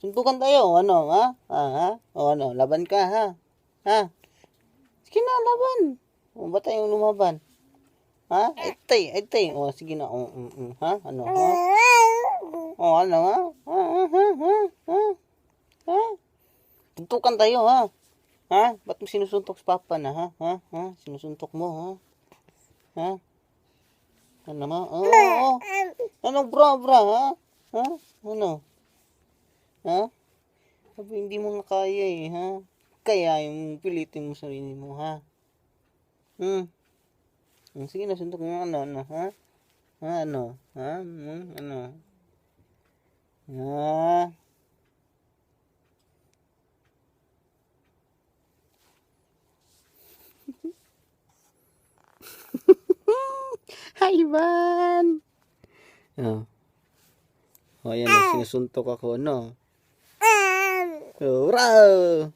Suntukan tayo, ano, ha? Ha? O ano, laban ka, ha? Ha? Sige na, laban. O, ba tayong lumaban? Ha? Ay tay. O, sige na. Ha? Ano, ha? O, ano, ha? Ha? Suntukan tayo, ha? Ha? Ba't mo sinusuntok sa papa na, ha? Ha? Sinusuntok mo, ha? Ha? Ano mo? Oo. Ano, bra, ha? Ha? Ano? Ha? Sabi, hindi mo nga kaya eh, ha? Kaya yung pilitin mo sarili mo, ha? Sige na, suntok mo, ano, ha? Ha, ano? Ha? Ano? Ha? Hi, Ivan! Oh. O, yan, sinusuntok ako, no? Oh, raw!